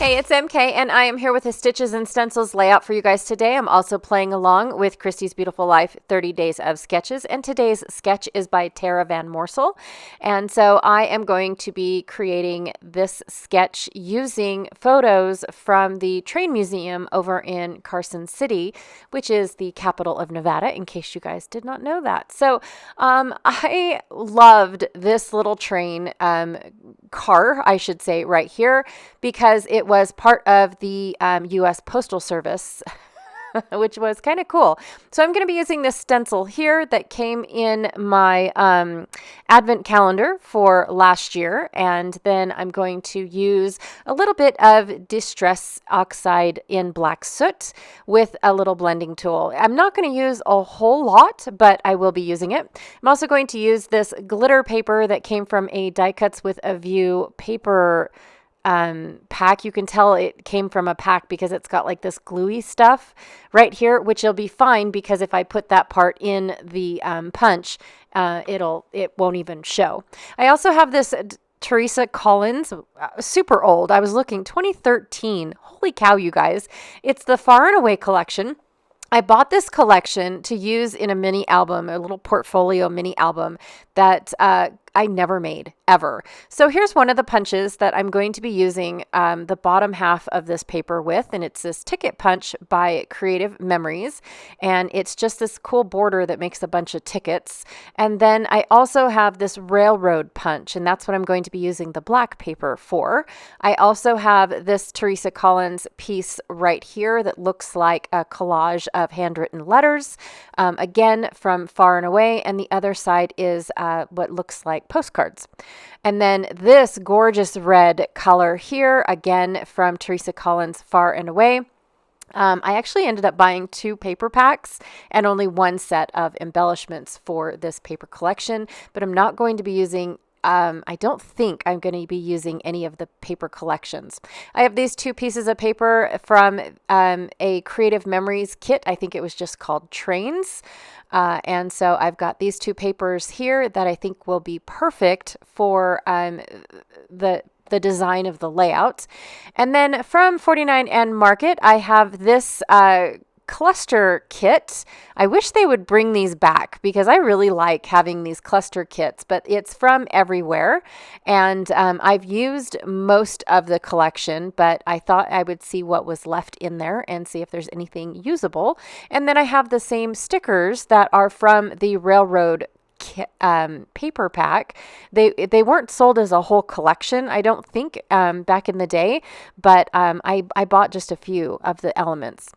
Hey, it's MK, and I am here with a Stitches and Stencils layout for you guys today. I'm also playing along with Christy's Beautiful Life 30 Days of Sketches, and today's sketch is by Tara Van Moorsel. And so I am going to be creating this sketch using photos from the Train Museum over in Carson City, which is the capital of Nevada, in case you guys did not know that. So I loved this little train car, I should say, right here, because it was part of the U.S. Postal Service, which was kind of cool. So I'm going to be using this stencil here that came in my advent calendar for last year. And then I'm going to use a little bit of Distress Oxide in Black Soot with a little blending tool. I'm not going to use a whole lot, but I will be using it. I'm also going to use this glitter paper that came from a Die Cuts with a View paper pack. You can tell it came from a pack because it's got like this gluey stuff right here, which will be fine because if I put that part in the punch, it won't even show. I also have this Teresa Collins, super old. I was looking, 2013. Holy cow, you guys. It's the Far and Away collection. I bought this collection to use in a mini album, a little portfolio mini album that I never made, ever. So here's one of the punches that I'm going to be using the bottom half of this paper with, and it's this ticket punch by Creative Memories, and it's just this cool border that makes a bunch of tickets. And then I also have this railroad punch, and that's what I'm going to be using the black paper for. I also have this Teresa Collins piece right here that looks like a collage of handwritten letters, again from Far and Away, and the other side is what looks like postcards. And then this gorgeous red color here, again from Teresa Collins' Far and Away. I actually ended up buying 2 paper packs and only 1 set of embellishments for this paper collection, but I'm not going to be using I don't think I'm going to be using any of the paper collections. I have these 2 pieces of paper from a Creative Memories kit. I think it was just called Trains. And so I've got these 2 papers here that I think will be perfect for the design of the layout. And then from 49 and Market, I have this cluster kit. I wish they would bring these back because I really like having these cluster kits, but it's from everywhere. And I've used most of the collection, but I thought I would see what was left in there and see if there's anything usable. And then I have the same stickers that are from the Railroad paper pack. They weren't sold as a whole collection, I don't think, back in the day, but I bought just a few of the elements.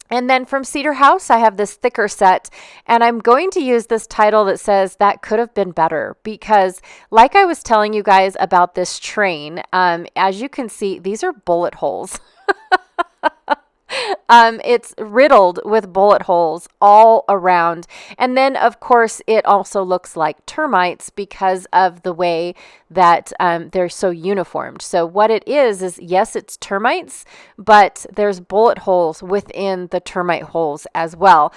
And then from Cedar House, I have this thicker set, and I'm going to use this title that says That Could Have Been Better, because like I was telling you guys about this train, as you can see, these are bullet holes. It's riddled with bullet holes all around. And then, of course, it also looks like termites because of the way that they're so uniformed. So what it is yes, it's termites, but there's bullet holes within the termite holes as well.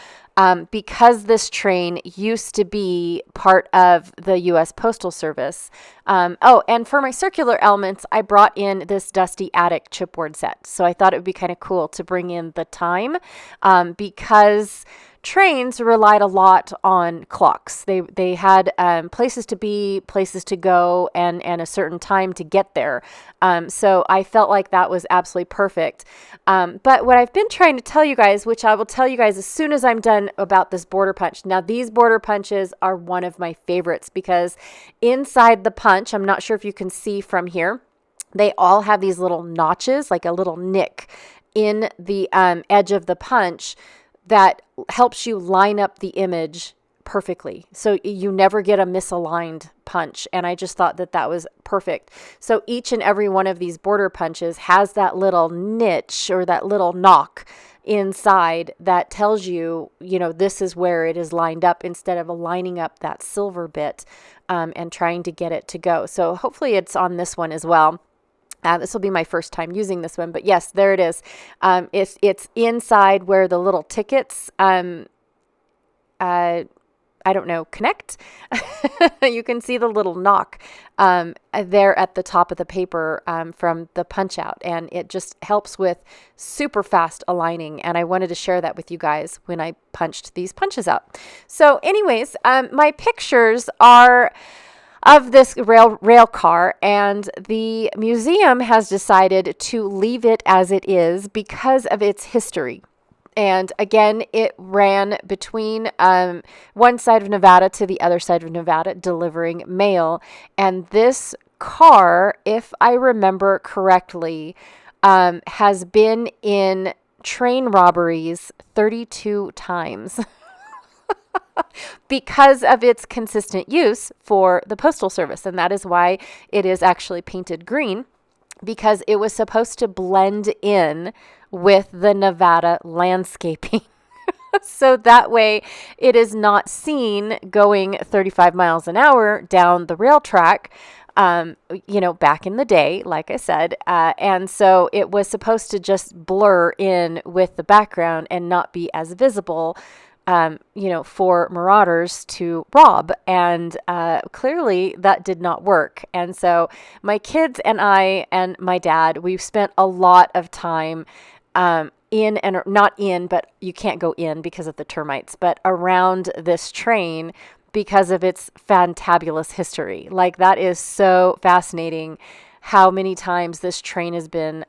Because this train used to be part of the U.S. Postal Service. Oh, and for my circular elements, I brought in this Dusty Attic chipboard set. So I thought it would be kind of cool to bring in the time because trains relied a lot on clocks. They had places to be, places to go, and a certain time to get there. So I felt like that was absolutely perfect. But what I've been trying to tell you guys, which I will tell you guys as soon as I'm done about this border punch. Now, these border punches are one of my favorites because inside the punch, I'm not sure if you can see from here, they all have these little notches, like a little nick in the edge of the punch that helps you line up the image perfectly. So you never get a misaligned punch. And I just thought that that was perfect. So each and every one of these border punches has that little niche or that little knock inside that tells you, this is where it is lined up instead of lining up that silver bit and trying to get it to go. So hopefully it's on this one as well. This will be my first time using this one, but yes, there it is. It's inside where the little tickets, I I don't know, connect. You can see the little knock there at the top of the paper from the punch out, and it just helps with super fast aligning. And I wanted to share that with you guys when I punched these punches out. So anyways, my pictures are of this rail car, and the museum has decided to leave it as it is because of its history. And again, it ran between one side of Nevada to the other side of Nevada delivering mail. And this car, if I remember correctly, has been in train robberies 32 times. Because of its consistent use for the Postal Service. And that is why it is actually painted green, because it was supposed to blend in with the Nevada landscaping. So that way it is not seen going 35 miles an hour down the rail track, back in the day, like I said. And so it was supposed to just blur in with the background and not be as visible for marauders to rob. And clearly that did not work. And so my kids and I and my dad, we've spent a lot of time in and not in, but you can't go in because of the termites, but around this train because of its fantabulous history. Like, that is so fascinating how many times this train has been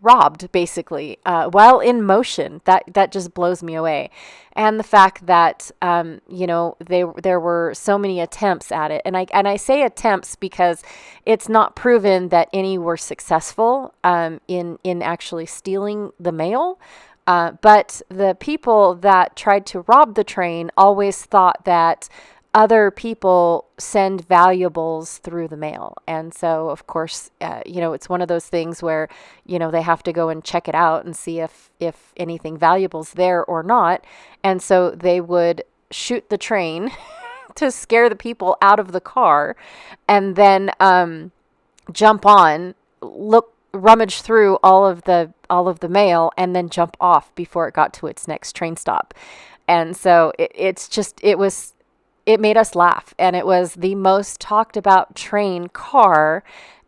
robbed, basically, while in motion. That just blows me away. And the fact that there were so many attempts at it, and I say attempts because it's not proven that any were successful in actually stealing the mail. But the people that tried to rob the train always thought that other people send valuables through the mail. And so, of course, it's one of those things where, they have to go and check it out and see if anything valuable's there or not. And so they would shoot the train to scare the people out of the car, and then jump on, rummage through all of the mail, and then jump off before it got to its next train stop. And so it made us laugh, and it was the most talked about train car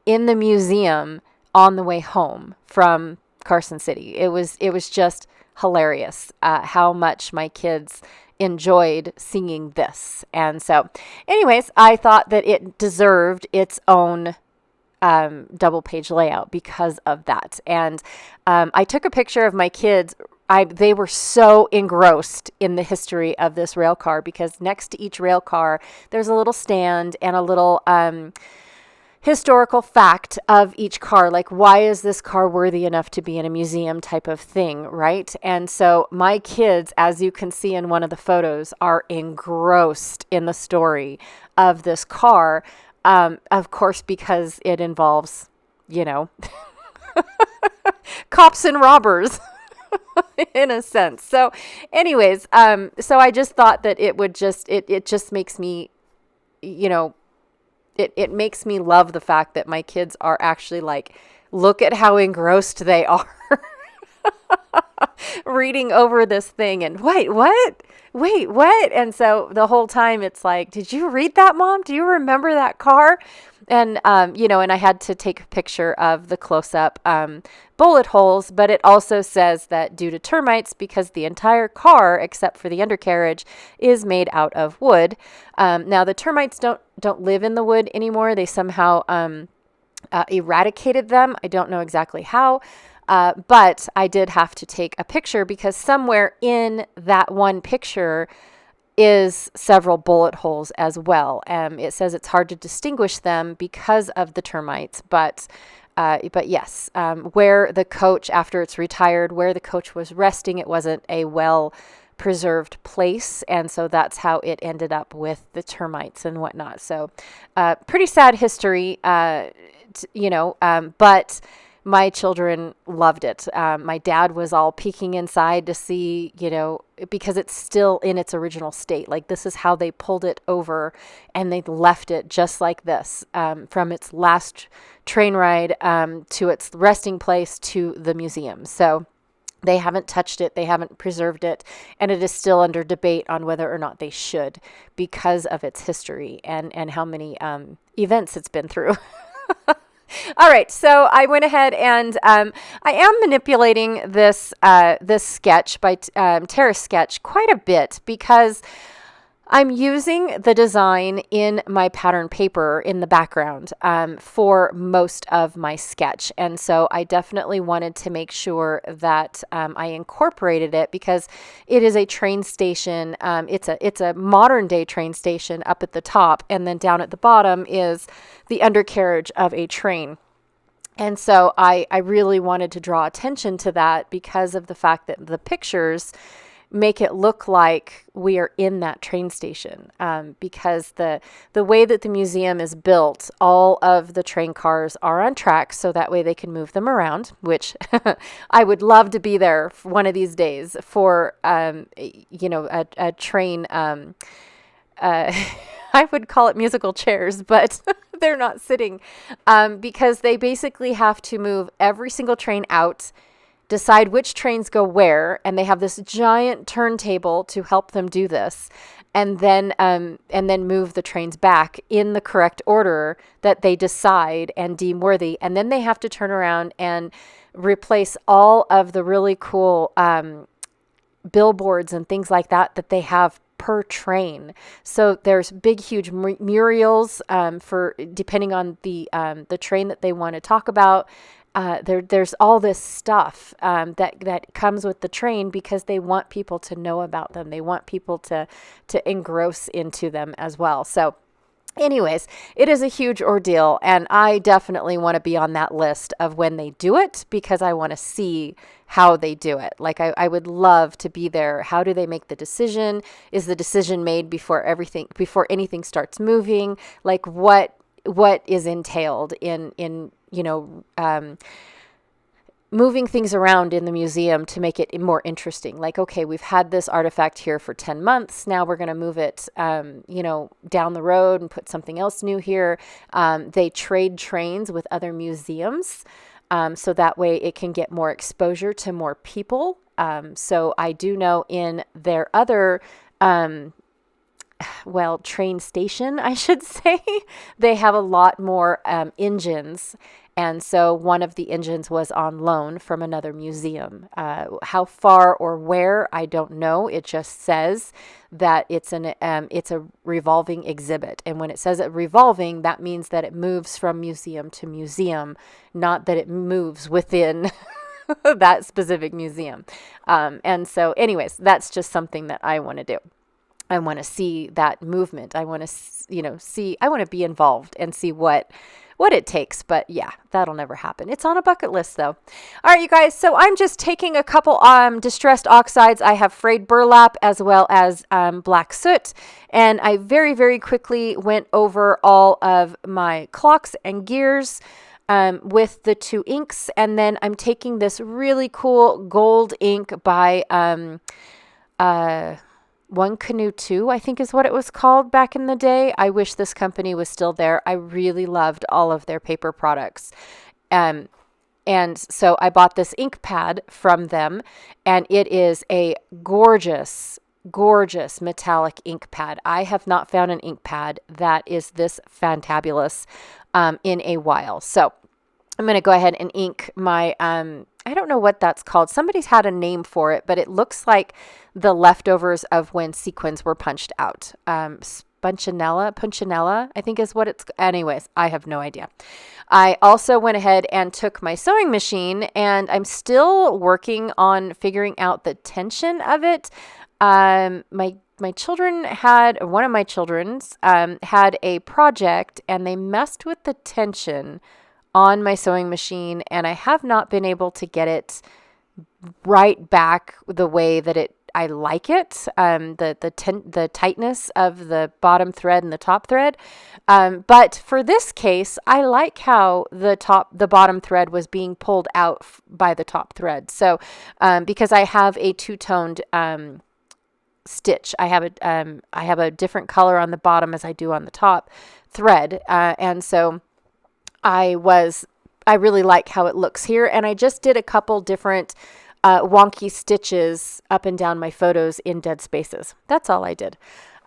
in the museum on the way home from Carson City. It was just hilarious how much my kids enjoyed seeing this. And so anyways, I thought that it deserved its own double page layout because of that. And I took a picture of my kids. They were so engrossed in the history of this rail car, because next to each rail car, there's a little stand and a little historical fact of each car. Like, why is this car worthy enough to be in a museum type of thing, right? And so my kids, as you can see in one of the photos, are engrossed in the story of this car. Of course, because it involves, cops and robbers. In a sense. So anyways, so I just thought that it would just, it just makes me, it makes me love the fact that my kids are actually like, look at how engrossed they are reading over this thing, and wait, what? And so the whole time it's like, did you read that, Mom? Do you remember that car? And, and I had to take a picture of the close-up bullet holes, but it also says that due to termites, because the entire car, except for the undercarriage, is made out of wood. Now, the termites don't live in the wood anymore. They somehow eradicated them. I don't know exactly how. But I did have to take a picture, because somewhere in that one picture is several bullet holes as well. It says it's hard to distinguish them because of the termites, but yes, where the coach, after it's retired, where the coach was resting, it wasn't a well-preserved place, and so that's how it ended up with the termites and whatnot. So pretty sad history, but my children loved it. My dad was all peeking inside to see, because it's still in its original state. Like, this is how they pulled it over, and they left it just like this, from its last train ride to its resting place to the museum. So They haven't touched it. They haven't preserved it. And it is still under debate on whether or not they should because of its history and how many events it's been through. All right, so I went ahead and I am manipulating this this sketch by Tara's sketch quite a bit because I'm using the design in my pattern paper in the background for most of my sketch. And so I definitely wanted to make sure that I incorporated it because it is a train station. It's a modern day train station up at the top, and then down at the bottom is the undercarriage of a train. And so I really wanted to draw attention to that because of the fact that the pictures make it look like we are in that train station, because the way that the museum is built, all of the train cars are on tracks, so that way they can move them around, which I would love to be there one of these days for, a train. I would call it musical chairs, but they're not sitting, because they basically have to move every single train out, decide which trains go where, and they have this giant turntable to help them do this, and then move the trains back in the correct order that they decide and deem worthy, and then they have to turn around and replace all of the really cool billboards and things like that they have per train. So there's big, huge murals for depending on the train that they want to talk about. There's all this stuff that comes with the train because they want people to know about them. They want people to engross into them as well. So anyways, it is a huge ordeal, and I definitely want to be on that list of when they do it because I want to see how they do it. Like I would love to be there. How do they make the decision? Is the decision made before anything starts moving? Like what is entailed in moving things around in the museum to make it more interesting. Like, okay, we've had this artifact here for 10 months. Now we're going to move it, down the road and put something else new here. They trade trains with other museums. So that way it can get more exposure to more people. So I do know in their other, train station, I should say, they have a lot more engines. And so one of the engines was on loan from another museum. How far or where, I don't know. It just says that it's a revolving exhibit. And when it says it revolving, that means that it moves from museum to museum, not that it moves within that specific museum. And so anyways, that's just something that I want to do. I want to see that movement. I want to, I want to be involved and see what it takes. But yeah, that'll never happen. It's on a bucket list though. All right, you guys. So I'm just taking a couple distressed oxides. I have frayed burlap as well as black soot. And I very, very quickly went over all of my clocks and gears with the two inks. And then I'm taking this really cool gold ink by One Canoe 2, I think is what it was called back in the day. I wish this company was still there. I really loved all of their paper products. And so I bought this ink pad from them, and it is a gorgeous, gorgeous metallic ink pad. I have not found an ink pad that is this fantabulous in a while. So I'm going to go ahead and ink my, I don't know what that's called. Somebody's had a name for it, but it looks like the leftovers of when sequins were punched out. Punchinella, I think is what it's, anyways, I have no idea. I also went ahead and took my sewing machine, and I'm still working on figuring out the tension of it. My children one of my children's had a project, and they messed with the tension on my sewing machine, and I have not been able to get it right back the way that I like it, the tightness of the bottom thread and the top thread. But for this case, I like how the bottom thread was being pulled out by the top thread. So because I have a two-toned stitch, I have a different color on the bottom as I do on the top thread, and so I really like how it looks here. And I just did a couple different wonky stitches up and down my photos in dead spaces. That's all I did.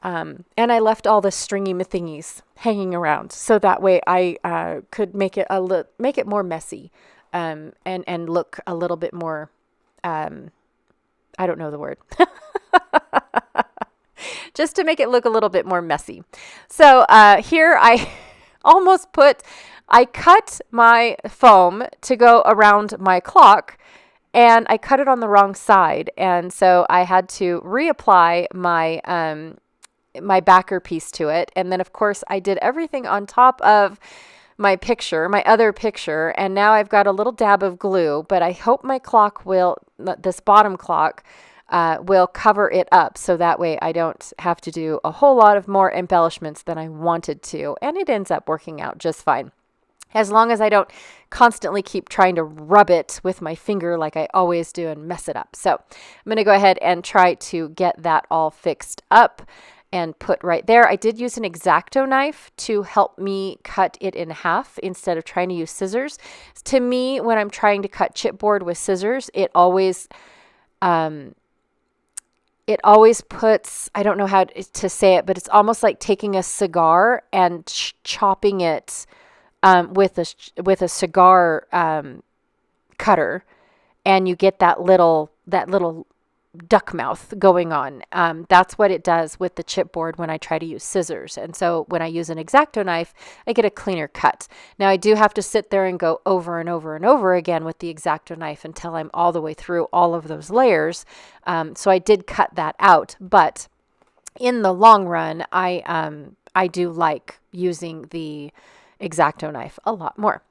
And I left all the stringy thingies hanging around, so that way I could make it make it more messy, and look a little bit more. I don't know the word. Just to make it look a little bit more messy. So here I I cut my foam to go around my clock, and I cut it on the wrong side. And so I had to reapply my backer piece to it. And then of course I did everything on top of my other picture. And now I've got a little dab of glue, but I hope my clock this bottom clock, will cover it up, so that way I don't have to do a whole lot of more embellishments than I wanted to. And it ends up working out just fine, as long as I don't constantly keep trying to rub it with my finger like I always do and mess it up. So I'm going to go ahead and try to get that all fixed up and put right there. I did use an X-Acto knife to help me cut it in half instead of trying to use scissors. To me, when I'm trying to cut chipboard with scissors, it always puts, I don't know how to say it, but it's almost like taking a cigar and chopping it with a cigar cutter, and you get that little duck mouth going on. That's what it does with the chipboard when I try to use scissors. And so when I use an X-Acto knife, I get a cleaner cut. Now I do have to sit there and go over and over and over again with the X-Acto knife until I'm all the way through all of those layers. So I did cut that out, but in the long run, I do like using the X-Acto knife a lot more.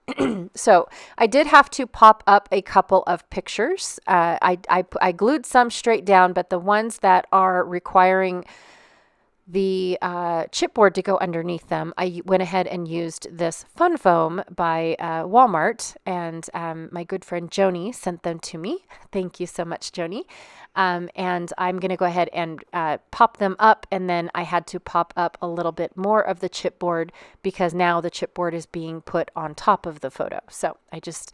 So I did have to pop up a couple of pictures. I glued some straight down, but the ones that are requiring the chipboard to go underneath them, I went ahead and used this Fun Foam by Walmart, and my good friend Joni sent them to me. Thank you so much, Joni. And I'm going to go ahead and pop them up, and then I had to pop up a little bit more of the chipboard because now the chipboard is being put on top of the photo. So I just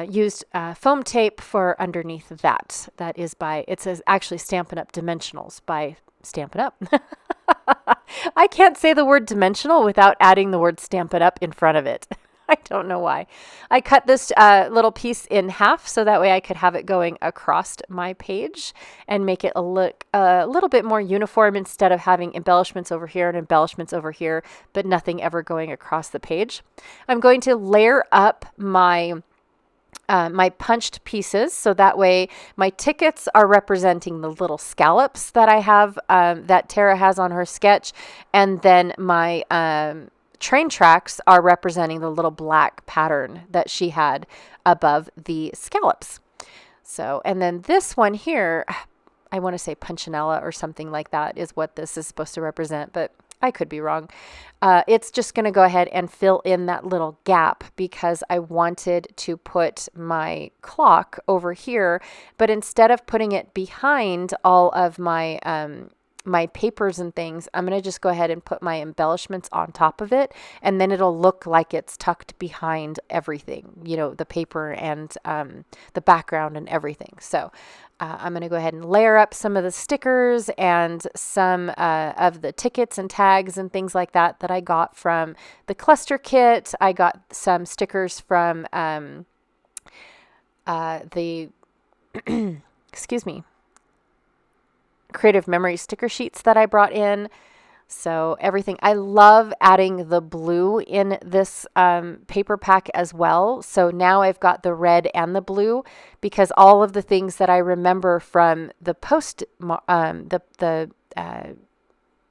used foam tape for underneath that. That is it says actually Stampin' Up! Dimensionals by Stampin' Up! I can't say the word dimensional without adding the word Stampin' Up! In front of it. I don't know why. I cut this little piece in half so that way I could have it going across my page and make it look a little bit more uniform instead of having embellishments over here and embellishments over here, but nothing ever going across the page. I'm going to layer up my punched pieces, so that way my tickets are representing the little scallops that I have, that Tara has on her sketch, and then my train tracks are representing the little black pattern that she had above the scallops. So, and then this one here, I want to say punchinella or something like that is what this is supposed to represent, but I could be wrong. It's just going to go ahead and fill in that little gap because I wanted to put my clock over here, but instead of putting it behind all of my my papers and things, I'm going to just go ahead and put my embellishments on top of it, and then it'll look like it's tucked behind everything, you know, the paper and the background and everything. So I'm going to go ahead and layer up some of the stickers and some of the tickets and tags and things like that I got from the cluster kit. I got some stickers from the excuse me, Creative Memory sticker sheets that I brought in. So everything. I love adding the blue in this paper pack as well. So now I've got the red and the blue because all of the things that I remember from the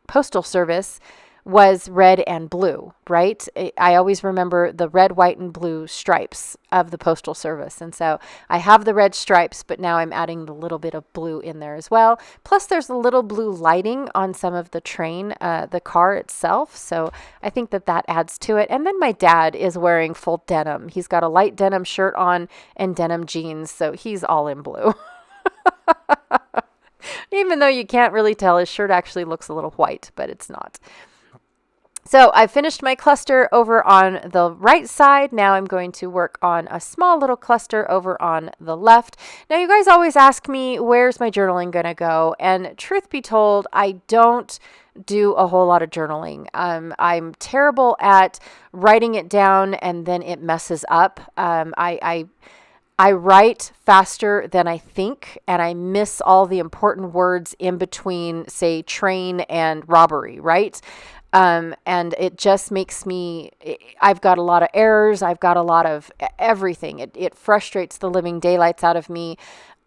postal service was red and blue, right? I always remember the red, white, and blue stripes of the postal service. And so I have the red stripes, but now I'm adding the little bit of blue in there as well. Plus there's a little blue lighting on some of the the car itself. So I think that adds to it. And then my dad is wearing full denim. He's got a light denim shirt on and denim jeans. So he's all in blue. Even though you can't really tell, his shirt actually looks a little white, but it's not. So I finished my cluster over on the right side. Now I'm going to work on a small little cluster over on the left. Now you guys always ask me, where's my journaling going to go? And truth be told, I don't do a whole lot of journaling. I'm terrible at writing it down and then it messes up. I write faster than I think, and I miss all the important words in between, say, train and robbery, right? And it just makes me, I've got a lot of errors. I've got a lot of everything. It frustrates the living daylights out of me.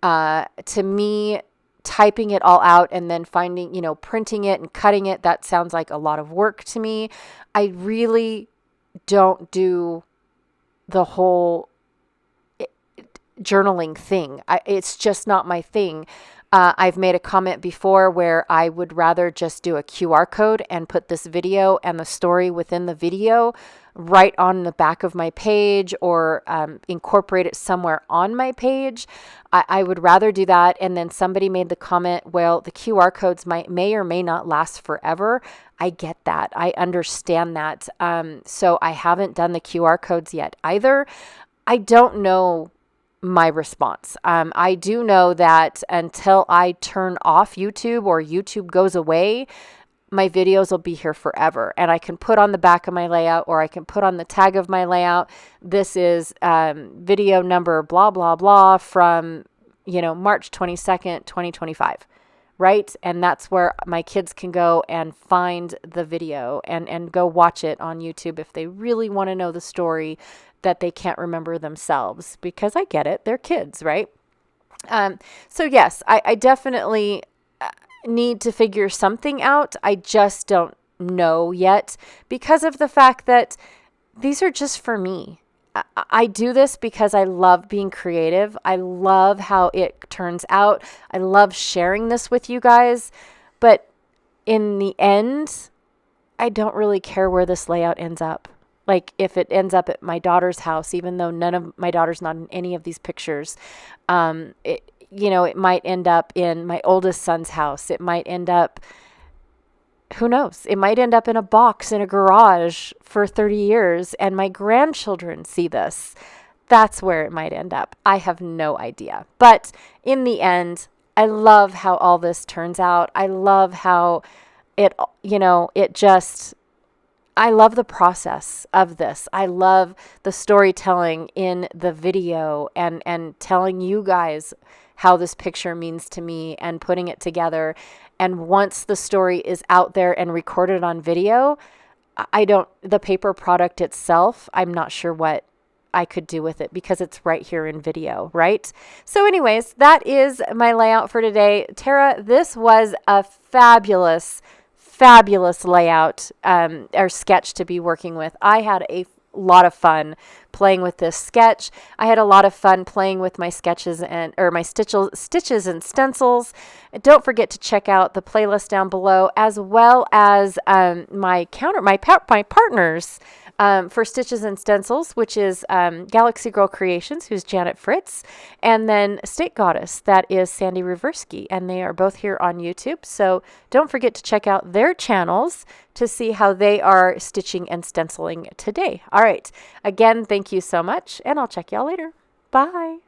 To me, typing it all out and then finding, printing it and cutting it, that sounds like a lot of work to me. I really don't do the whole journaling thing. It's just not my thing. I've made a comment before where I would rather just do a QR code and put this video and the story within the video right on the back of my page, or incorporate it somewhere on my page. I would rather do that. And then somebody made the comment, well, the QR codes may or may not last forever. I get that. I understand that. So I haven't done the QR codes yet either. I don't know my response. I do know that until I turn off YouTube or YouTube goes away, my videos will be here forever. And I can put on the back of my layout, or I can put on the tag of my layout, this is video number blah, blah, blah from, March 22nd, 2025. Right? And that's where my kids can go and find the video and go watch it on YouTube if they really want to know the story that they can't remember themselves, because I get it. They're kids, right? So yes, I definitely need to figure something out. I just don't know yet, because of the fact that these are just for me. I do this because I love being creative. I love how it turns out. I love sharing this with you guys. But in the end, I don't really care where this layout ends up. Like if it ends up at my daughter's house, even though none of my daughter's not in any of these pictures, it might end up in my oldest son's house. It might end up, who knows? It might end up in a box in a garage for 30 years and my grandchildren see this. That's where it might end up. I have no idea. But in the end, I love how all this turns out. I love how I love the process of this. I love the storytelling in the video and telling you guys how this picture means to me and putting it together. And once the story is out there and recorded on video, the paper product itself, I'm not sure what I could do with it because it's right here in video, right? So anyways, that is my layout for today. Tara, this was a fabulous layout or sketch to be working with. I had a lot of fun playing with this sketch. I had a lot of fun playing with my sketches or my stitches and stencils. Don't forget to check out the playlist down below, as well as my partners for Stitches and Stencils, which is Galaxy Girl Creations, who's Janet Fritz, and then State Goddess, that is Sandy Reversky, and they are both here on YouTube. So don't forget to check out their channels to see how they are stitching and stenciling today. All right. Again, thank you so much, and I'll check y'all later. Bye.